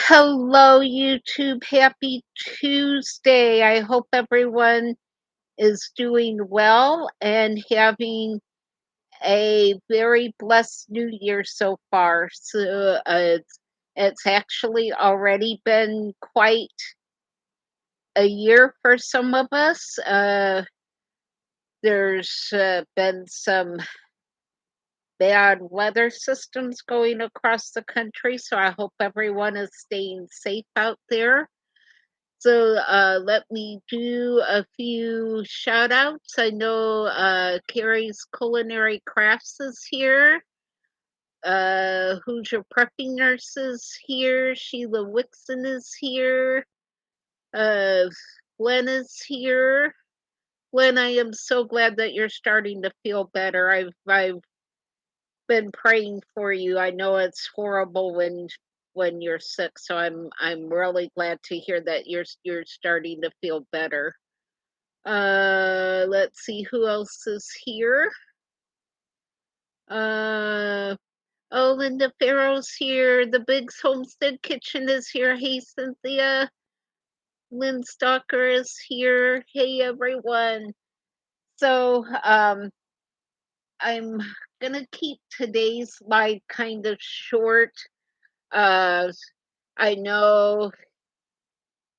Hello, YouTube. Happy Tuesday. I hope everyone is doing well and having a very blessed new year so far. It's actually already been quite a year for some of us. There's been some bad weather systems going across the country, so I hope everyone is staying safe out there. So let me do a few shout outs. I know Carrie's Culinary Crafts is here. Who's Your Prepping Nurse is here. Sheila Wixon is here. Uh, Gwen is here. Gwen, I am so glad that you're starting to feel better. I've been praying for you. I know it's horrible when you're sick, so I'm really glad to hear that you're starting to feel better. Let's see who else is here. Uh, oh, Linda Farrow's here. The Biggs Homestead Kitchen is here. Hey, Cynthia. Lynn Stalker is here. Hey, everyone. So I'm gonna keep today's live kind of short. Uh, I know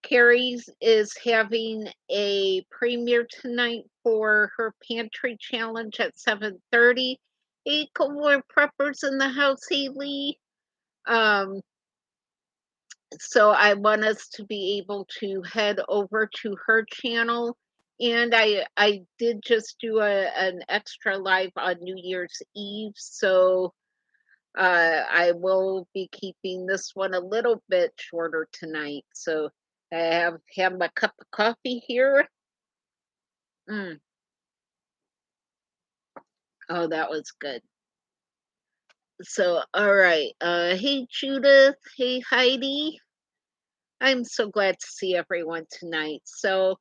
Carrie's is having a premiere tonight for her pantry challenge at 7:30. Hey, more preppers in the house, Haley. Um, so I want us to be able to head over to her channel. And I did just do an extra live on New Year's Eve, so I will be keeping this one a little bit shorter tonight. So I have my cup of coffee here. Mm. Oh, that was good. So, all right. Hey, Judith. Hey, Heidi. I'm so glad to see everyone tonight. So,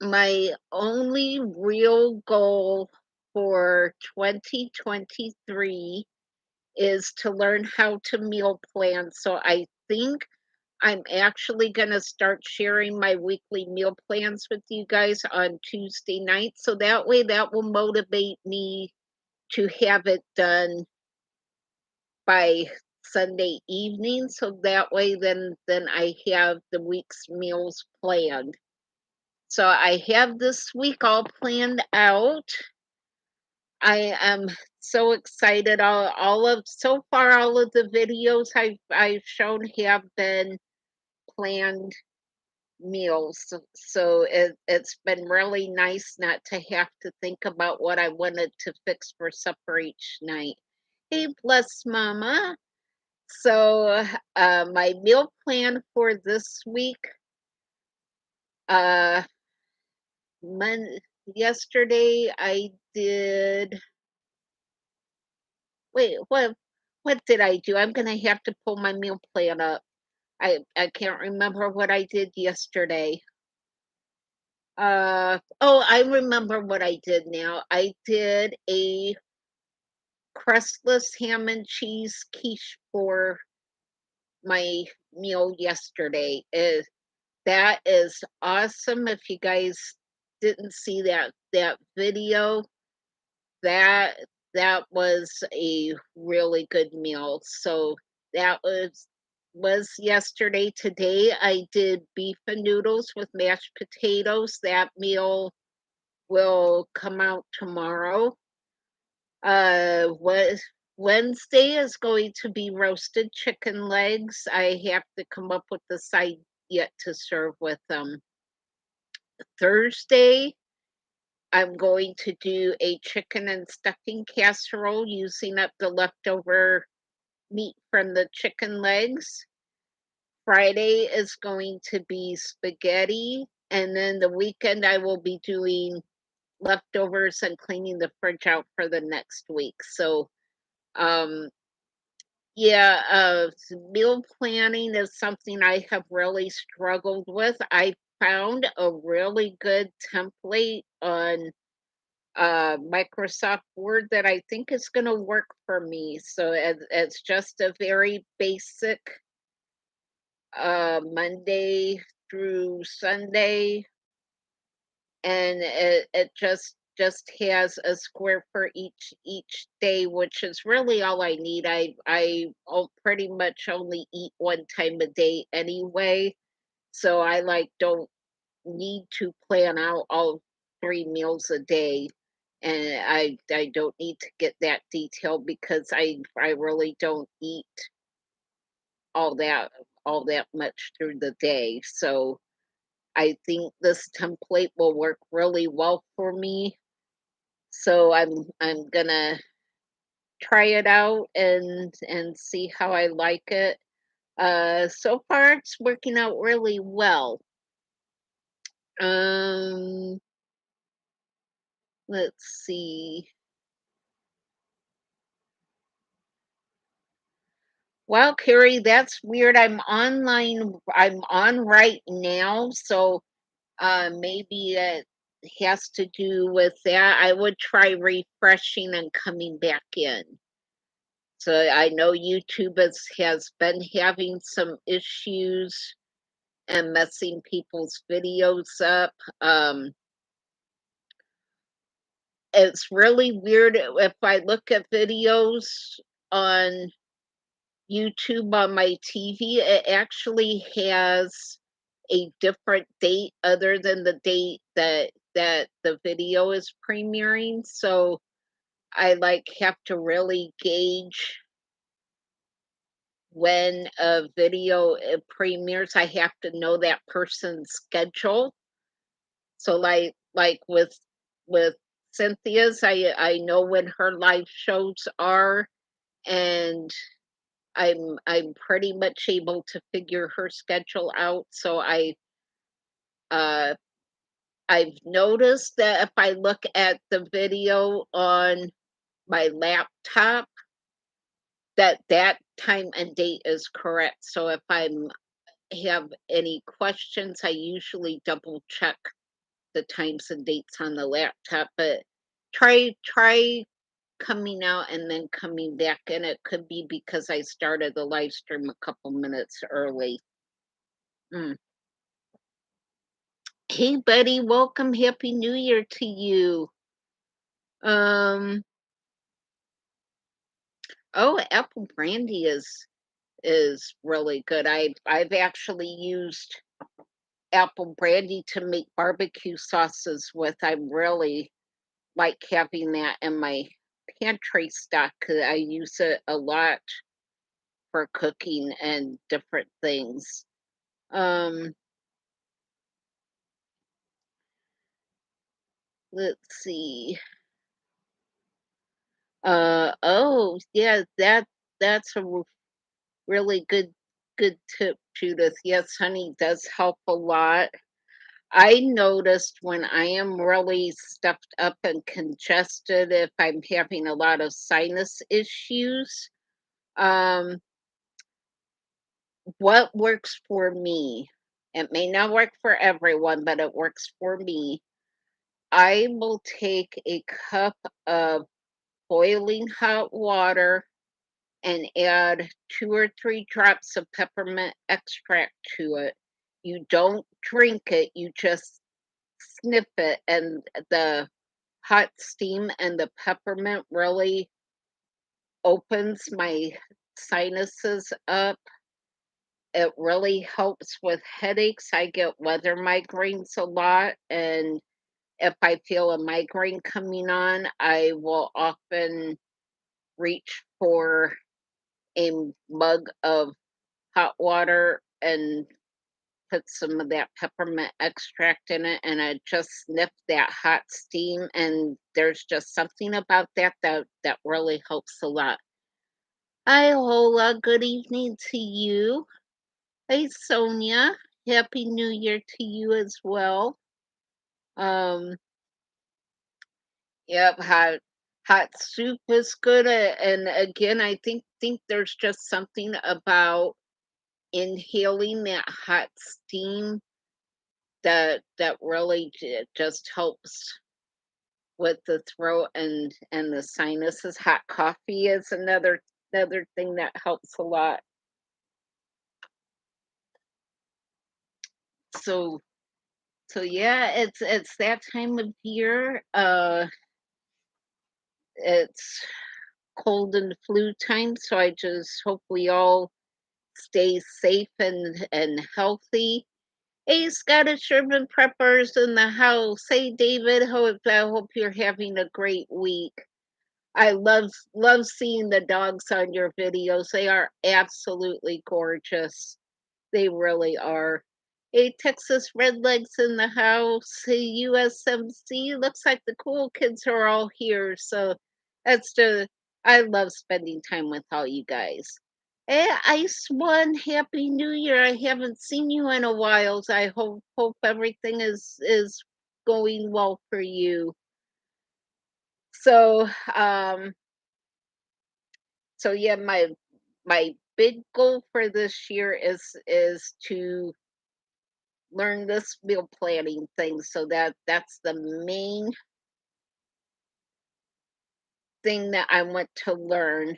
my only real goal for 2023 is to learn how to meal plan. So, I think I'm actually going to start sharing my weekly meal plans with you guys on Tuesday night. So, that way, that will motivate me to have it done by Sunday evening, so that way then I have the week's meals planned. So I have this week all planned out. I am so excited. All of so far all of the videos I've shown have been planned meals. So it's been really nice not to have to think about what I wanted to fix for supper each night. Hey, bless mama. So my meal plan for this week, uh, Mon yesterday I did. Wait, what did I do? I'm gonna have to pull my meal plan up. I can't remember what I did yesterday. Oh, I remember what I did now. I did a crustless ham and cheese quiche for my meal yesterday. That is awesome. If you guys didn't see that video, that that was a really good meal. So that was yesterday. Today I did beef and noodles with mashed potatoes. That meal will come out tomorrow. Was Wednesday is going to be roasted chicken legs. I have to come up with the side yet to serve with them. Thursday, I'm going to do a chicken and stuffing casserole using up the leftover meat from the chicken legs. Friday is going to be spaghetti. And then the weekend, I will be doing leftovers and cleaning the fridge out for the next week. So, um, yeah, meal planning is something I have really struggled with. I found a really good template on Microsoft Word that I think is going to work for me. So it's just a very basic Monday through Sunday, and it just has a square for each day, which is really all I need. Pretty much only eat one time a day anyway, so I like don't need to plan out all 3 meals a day, and I don't need to get that detailed because I really don't eat all that all that much through the day. So I think this template will work really well for me. So I'm gonna try it out and see how I like it. So far it's working out really well. Um, let's see. Well, Carrie, that's weird. I'm on right now, so maybe it has to do with that. I would try refreshing and coming back in. So I know YouTube has been having some issues and messing people's videos up. It's really weird if I look at videos on YouTube on my TV, it actually has a different date other than the date that the video is premiering. So I like have to really gauge when a video premieres. I have to know that person's schedule. So like with Cynthia's, I know when her live shows are, and I'm pretty much able to figure her schedule out. So uh I've noticed that if I look at the video on my laptop, that time and date is correct. So if I'm have any questions, I usually double check the times and dates on the laptop. But try coming out and then coming back in. It could be because I started the live stream a couple minutes early. Mm. Hey, buddy, welcome. Happy New Year to you. Um, oh, apple brandy is really good. I've actually used apple brandy to make barbecue sauces with. I really like having that in my pantry stock 'cause I use it a lot for cooking and different things. Um, let's see. Oh, yeah, that's a really good tip, Judith. Yes, honey does help a lot. I noticed when I am really stuffed up and congested, if I'm having a lot of sinus issues, um, what works for me, it may not work for everyone, but it works for me. I will take a cup of boiling hot water and add 2 or 3 drops of peppermint extract to it. You don't drink it, you just sniff it, and the hot steam and the peppermint really opens my sinuses up. It really helps with headaches. I get weather migraines a lot, and if I feel a migraine coming on, I will often reach for a mug of hot water and put some of that peppermint extract in it, and I just sniff that hot steam, and there's just something about that really helps a lot. Hi, Hola. Good evening to you. Hey, Sonia. Happy New Year to you as well. Um, yep, hot soup is good, and again, I think there's just something about inhaling that hot steam that really just helps with the throat and the sinuses. Hot coffee is another thing that helps a lot. So yeah, it's that time of year. It's cold and flu time, so I just hope we all stay safe and healthy. Hey, Scottish Urban Preppers in the house. Hey, David. I hope you're having a great week. I love seeing the dogs on your videos. They are absolutely gorgeous. They really are. Hey, Texas Redlegs in the house. Hey, USMC. Looks like the cool kids are all here. So that's the I love spending time with all you guys. Hey, Ice One, Happy New Year. I haven't seen you in a while. So I hope everything is going well for you. So yeah, my big goal for this year is to learn this meal planning thing. So that's the main thing that I want to learn.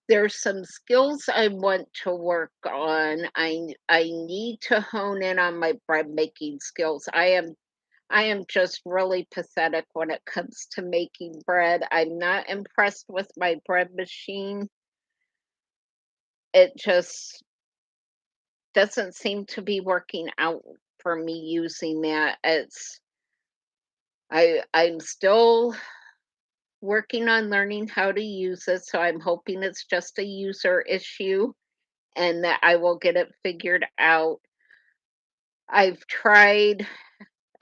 There's some skills I want to work on. I need to hone in on my bread making skills. I am just really pathetic when it comes to making bread. I'm not impressed with my bread machine. It just doesn't seem to be working out for me using that. I'm still working on learning how to use it, so I'm hoping it's just a user issue and that I will get it figured out. I've tried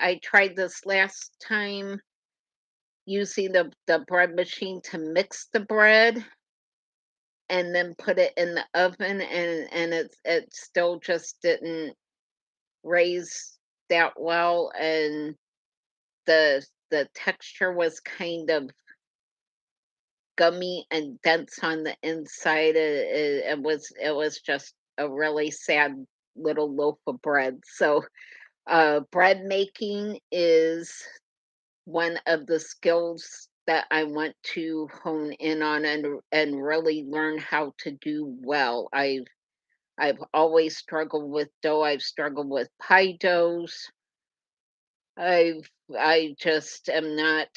I tried this last time using the bread machine to mix the bread and then put it in the oven, and it still just didn't raise that well, and the texture was kind of gummy and dense on the inside. It was just a really sad little loaf of bread. So bread making is one of the skills that I want to hone in on and really learn how to do well. I've always struggled with dough. I've struggled with pie doughs. I just am not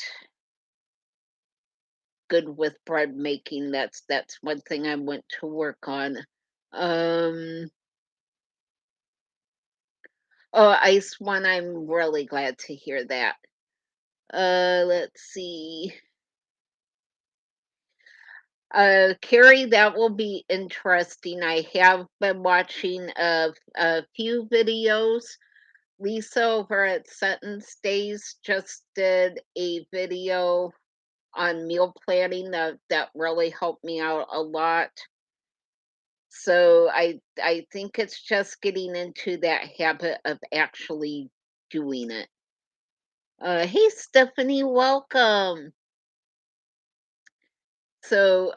good with bread making. That's one thing I want to work on. Um, oh, ice one. I'm really glad to hear that. Let's see. Carrie, that will be interesting. I have been watching a few videos. Lisa over at Sentence Days just did a video on meal planning that really helped me out a lot. So I think it's just getting into that habit of actually doing it. Hey Stephanie, welcome. So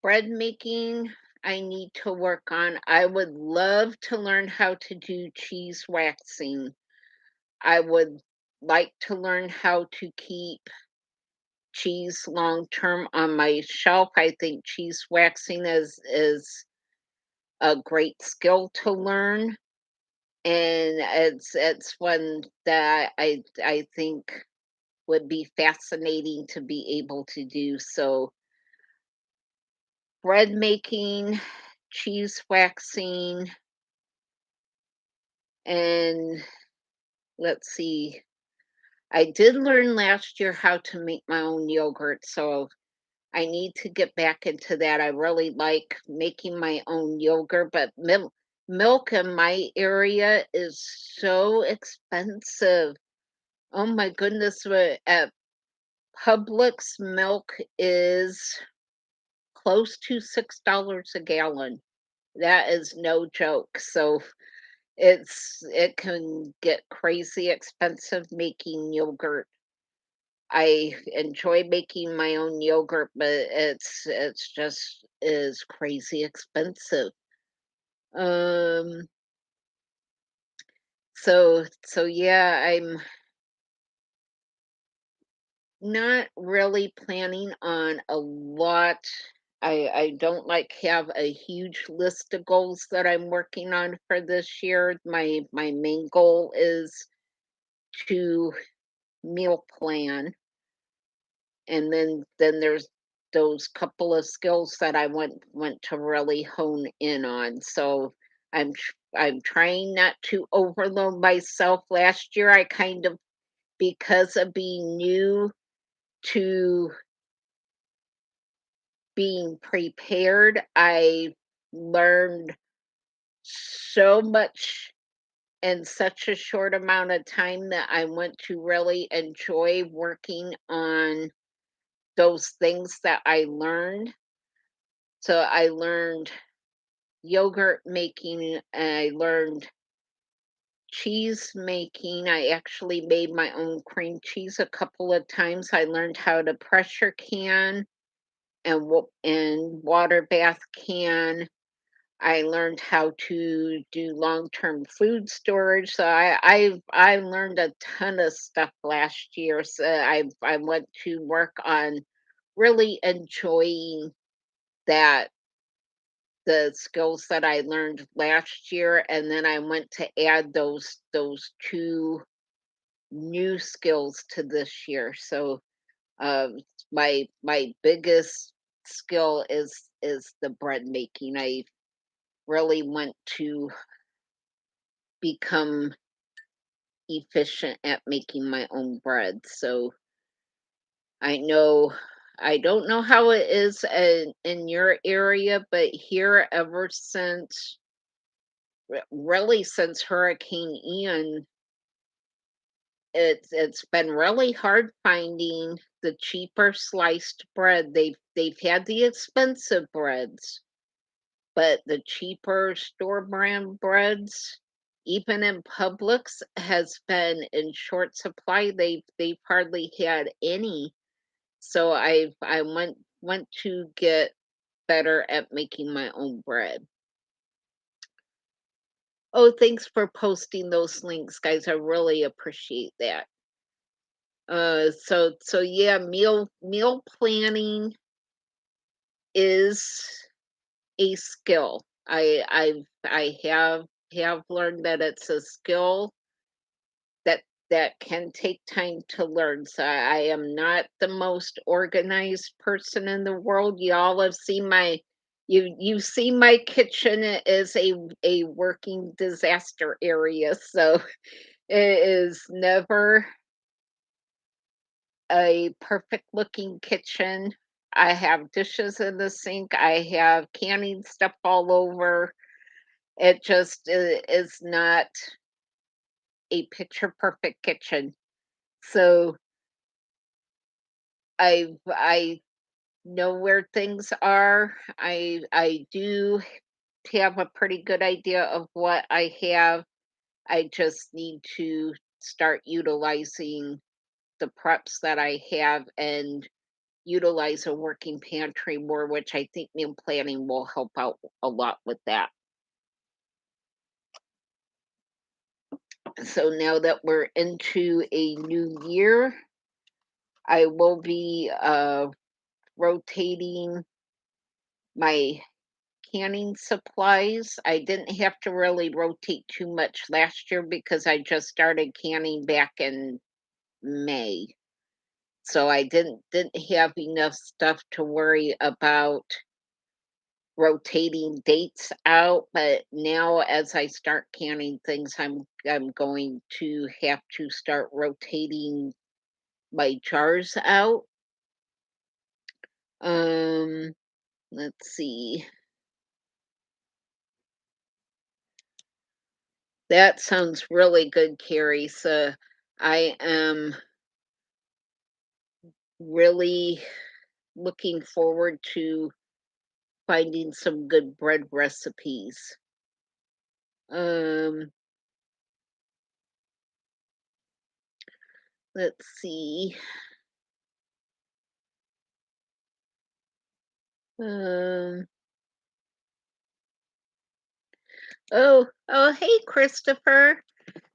bread making I need to work on. I would love to learn how to do cheese waxing. I would like to learn how to keep cheese long term on my shelf. I think cheese waxing is a great skill to learn, and it's one that I think would be fascinating to be able to do. So bread making, cheese waxing, and let's see. I did learn last year how to make my own yogurt, so I need to get back into that. I really like making my own yogurt, but milk in my area is so expensive. Oh my goodness, at Publix milk is close to $6 a gallon. That is no joke. So it can get crazy expensive making yogurt. I enjoy making my own yogurt, but it's just is crazy expensive. Um so yeah, I'm not really planning on a lot. I don't like have a huge list of goals that I'm working on for this year. My main goal is to meal plan, and then there's those couple of skills that I want to really hone in on. So I'm trying not to overload myself. Last year I kind of, because of being new to being prepared, I learned so much in such a short amount of time that I want to really enjoy working on those things that I learned. So I learned yogurt making, I learned cheese making. I actually made my own cream cheese a couple of times. I learned how to pressure can and water bath can. I learned how to do long-term food storage. So I learned a ton of stuff last year. So I went to work on really enjoying that, the skills that I learned last year, and then I went to add those two new skills to this year. So my biggest skill is the bread making. I really want to become efficient at making my own bread. So I know, I don't know how it is in your area, but here ever since really since Hurricane Ian, it's been really hard finding the cheaper sliced bread. They've had the expensive breads, but the cheaper store brand breads, even in Publix, has been in short supply. They've hardly had any. So I want to get better at making my own bread. Oh, thanks for posting those links, guys. I really appreciate that. So yeah, meal planning is a skill. I have learned that it's a skill that can take time to learn. So I am not the most organized person in the world. Y'all have seen my, you've seen my kitchen is a working disaster area. So it is never a perfect looking kitchen. I have dishes in the sink. I have canning stuff all over. It just is not a picture perfect kitchen. So I know where things are. I do have a pretty good idea of what I have. I just need to start utilizing the preps that I have and utilize a working pantry more, which I think meal planning will help out a lot with that. So now that we're into a new year, I will be rotating my canning supplies. I didn't have to really rotate too much last year because I just started canning back in May. So I didn't have enough stuff to worry about rotating dates out, but now as I start canning things, I'm going to have to start rotating my jars out. Um, let's see. That sounds really good, Carrie. So I am really looking forward to finding some good bread recipes. Um, let's see. Um, oh, hey, Christopher.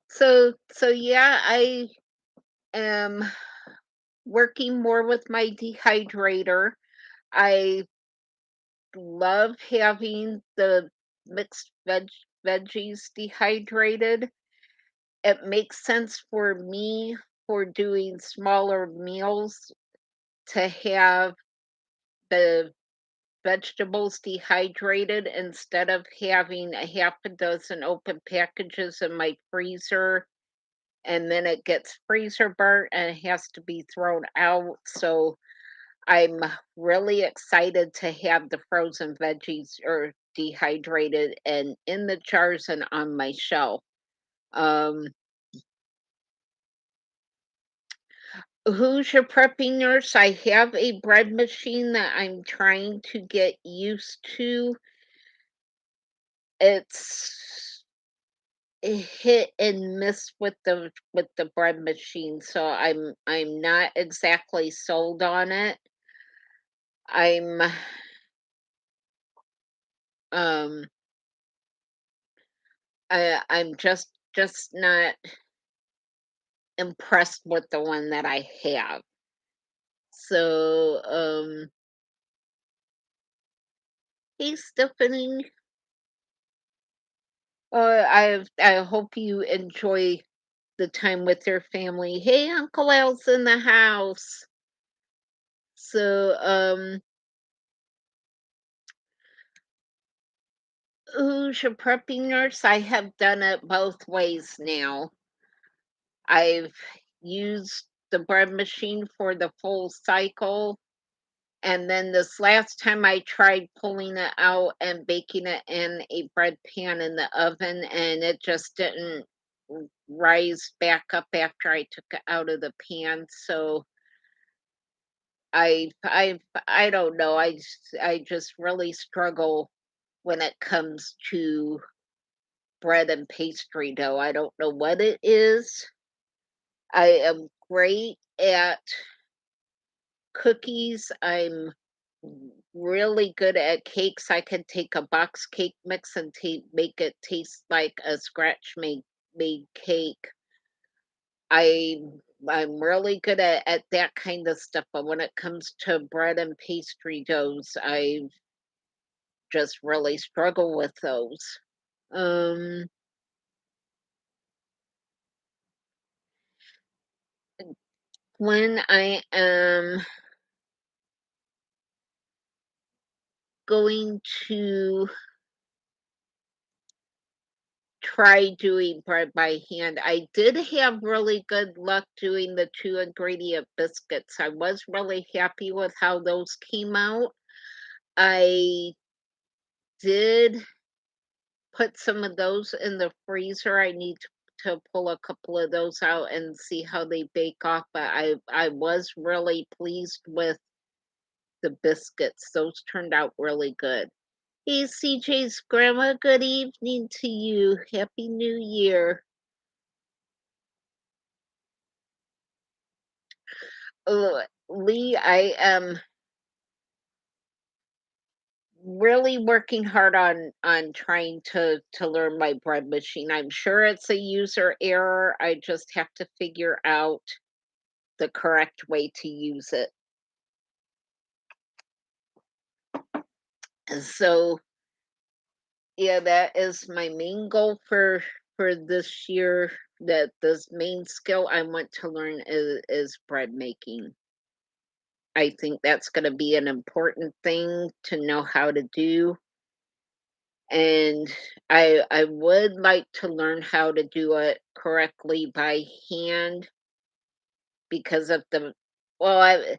So yeah, I am working more with my dehydrator. I love having the mixed veggies dehydrated. It makes sense for me for doing smaller meals to have the vegetables dehydrated instead of having a half a dozen open packages in my freezer and then it gets freezer burnt and it has to be thrown out. So I'm really excited to have the frozen veggies or dehydrated and in the jars and on my shelf. Um, who's your prepping nurse? I have a bread machine that I'm trying to get used to. It's hit and miss with the bread machine, so I'm not exactly sold on it. I'm um I'm just not impressed with the one that I have. So hey Stephanie. I hope you enjoy the time with your family. Hey, Uncle Al's in the house. So, who's your prepping nurse? I have done it both ways now. I've used the bread machine for the full cycle. And then this last time I tried pulling it out and baking it in a bread pan in the oven, and it just didn't rise back up after I took it out of the pan. So I don't know. I just really struggle when it comes to bread and pastry dough. I don't know what it is. I am great at cookies. I'm really good at cakes. I can take a box cake mix and make it taste like a scratch made cake. I I'm really good at that kind of stuff, but when it comes to bread and pastry doughs, I just really struggle with those. Um, when I am going to try doing bread by hand, I did have really good luck doing the 2 ingredient biscuits. I was really happy with how those came out. I did put some of those in the freezer. I need to pull a couple of those out and see how they bake off, but I was really pleased with the biscuits. Those turned out really good. Hey, CJ's grandma, good evening to you. Happy New Year. Lee, I am really working hard on trying to learn my bread machine. I'm sure it's a user error. I just have to figure out the correct way to use it. And so, yeah, that is my main goal for this year. That this main skill I want to learn is bread making. I think that's going to be an important thing to know how to do. And I would like to learn how to do it correctly by hand because of the well, I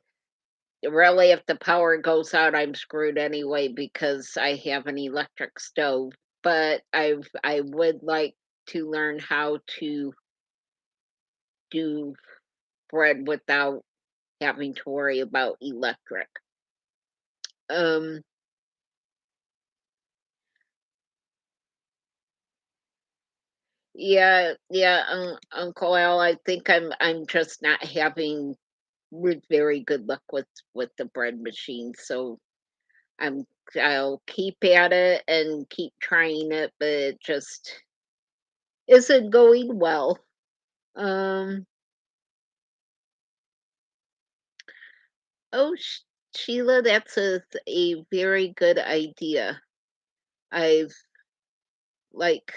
really if the power goes out, I'm screwed anyway because I have an electric stove. But I would like to learn how to do bread without having to worry about electric. Um yeah, yeah, Uncle Al, I think I'm just not having with very good luck with the bread machine. So I'm I'll keep at it and keep trying it, but it just isn't going well. Um oh Sheila, that's a very good idea. I've like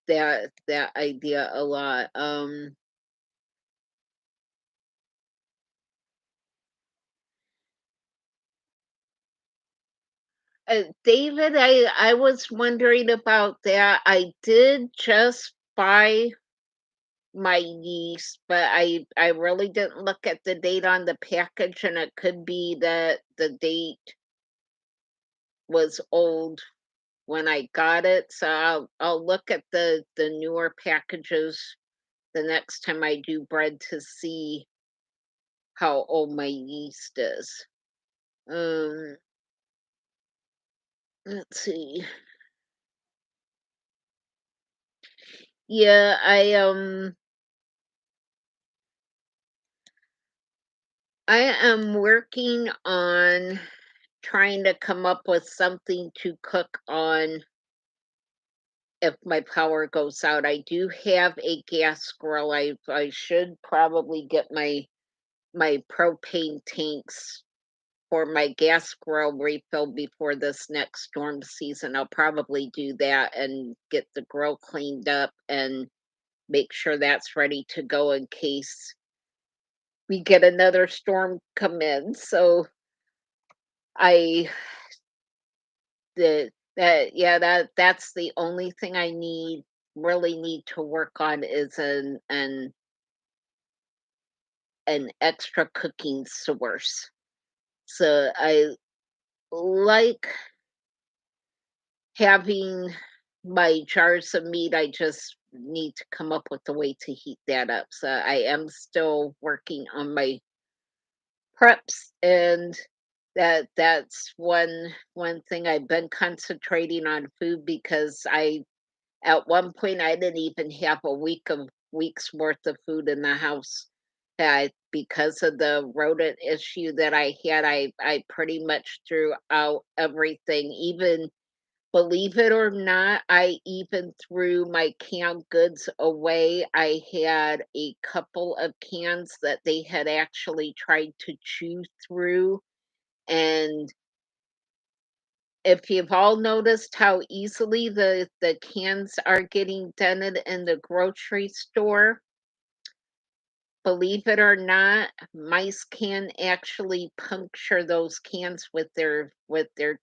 that idea a lot. David, I was wondering about that. I did just buy my yeast, but I really didn't look at the date on the package, and it could be that the date was old when I got it. So I'll look at the newer packages the next time I do bread to see how old my yeast is. Um, let's see. Yeah, I am working on trying to come up with something to cook on if my power goes out. I do have a gas grill. I should probably get my propane tanks for my gas grill refilled before this next storm season. I'll probably do that and get the grill cleaned up and make sure that's ready to go in case we get another storm come in. So I that's the only thing I really need to work on is an extra cooking source. So I like having my jars of meat. I just need to come up with a way to heat that up. So I am still working on my preps, and that's one thing I've been concentrating on food because I at one point I didn't even have a week's worth of food in the house. Because of the rodent issue that I had, I pretty much threw out everything. Even believe it or not, I even threw my canned goods away. I had a couple of cans that they had actually tried to chew through. And if you've all noticed how easily the cans are getting dented in the grocery store, believe it or not, mice can actually puncture those cans with their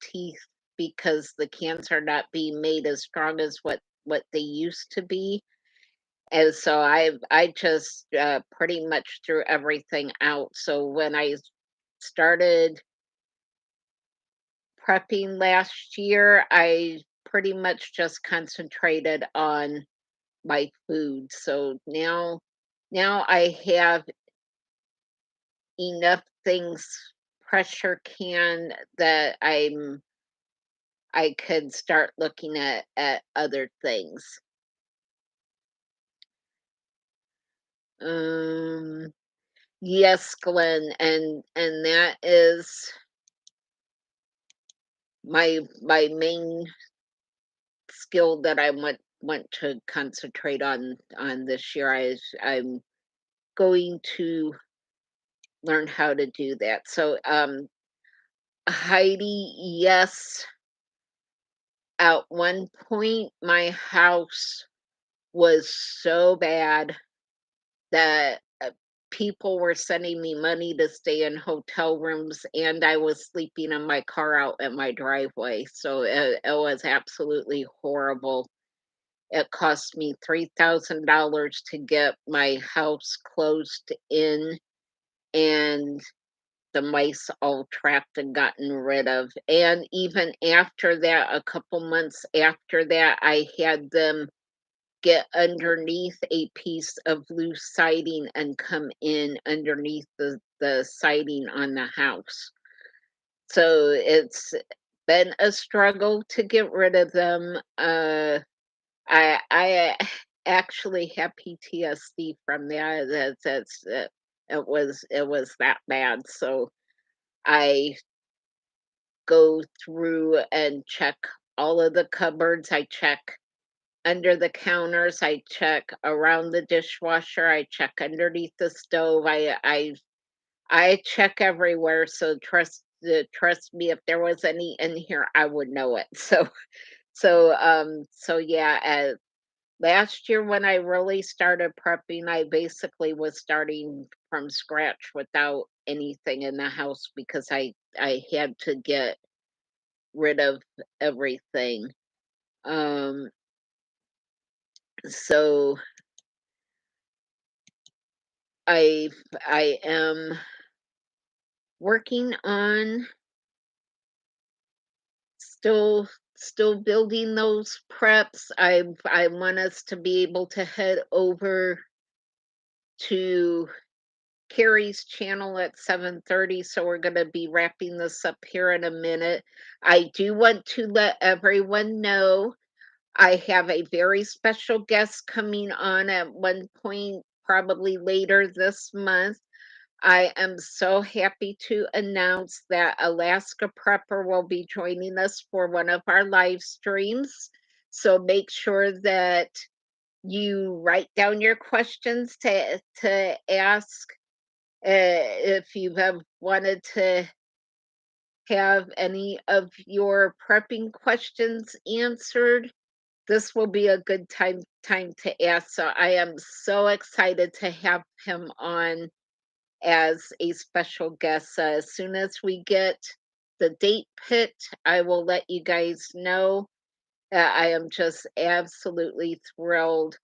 teeth because the cans are not being made as strong as what they used to be. And so I just pretty much threw everything out. So when I started prepping last year, I pretty much just concentrated on my food. So now I have enough things pressure can that I could start looking at other things. Um yes, Glenn, and that is my main skill that I want to concentrate on this year. I'm going to learn how to do that. So Heidi, yes, at one point my house was so bad that people were sending me money to stay in hotel rooms, and I was sleeping in my car out at my driveway. So it was absolutely horrible. It cost me $3,000 to get my house closed in, and the mice all trapped and gotten rid of. And even after that, a couple months after that, I had them get underneath a piece of loose siding and come in underneath the siding on the house. So it's been a struggle to get rid of them. I actually have PTSD from that. It was that bad. So I go through and check all of the cupboards. I check under the counters. I check around the dishwasher. I check underneath the stove. I I check everywhere, so trust me, if there was any in here, I would know it. So yeah, last year when I really started prepping, I basically was starting from scratch without anything in the house because I had to get rid of everything. Um, so I I am working on still still building those preps. I want us to be able to head over to Carrie's channel at 7:30, so we're going to be wrapping this up here in a minute. I do want to let everyone know I have a very special guest coming on at one point, probably later this month. I am so happy to announce that Alaska Prepper will be joining us for one of our live streams. So make sure that you write down your questions to ask if you've ever wanted to have any of your prepping questions answered. This will be a good time to ask. So I am so excited to have him on as a special guest. As soon as we get the date picked, I will let you guys know. I am just absolutely thrilled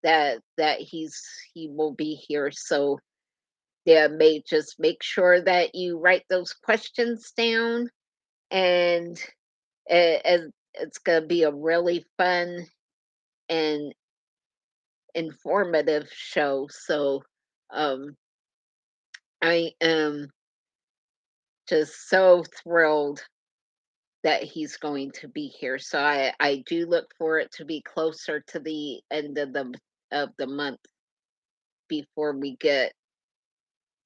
that he will be here. So yeah, may just make sure that you write those questions down, and it's gonna be a really fun and informative show. So um, I am just so thrilled that he's going to be here. So I do look for it to be closer to the end of the month before we get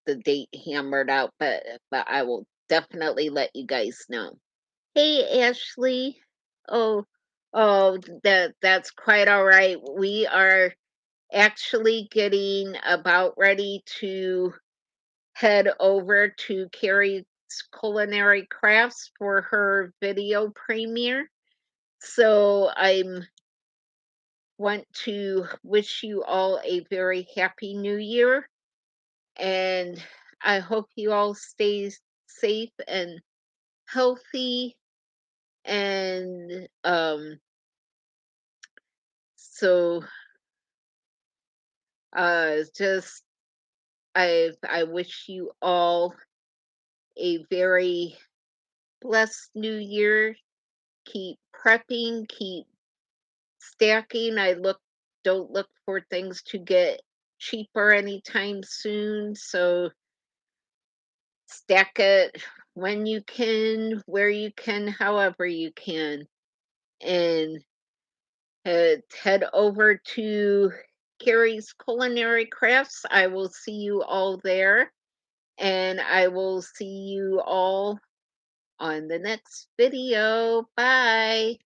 the date hammered out, but I will definitely let you guys know. Hey Ashley. Oh, oh, that's quite all right. We are actually getting about ready to head over to Carrie's Culinary Crafts for her video premiere. So I'm want to wish you all a very happy new year, and I hope you all stay safe and healthy, and so just I wish you all a very blessed new year. Keep prepping, keep stacking. I look Don't look for things to get cheaper anytime soon. So stack it when you can, where you can, however you can. And head over to Carrie's Culinary Crafts. I will see you all there. And I will see you all on the next video. Bye.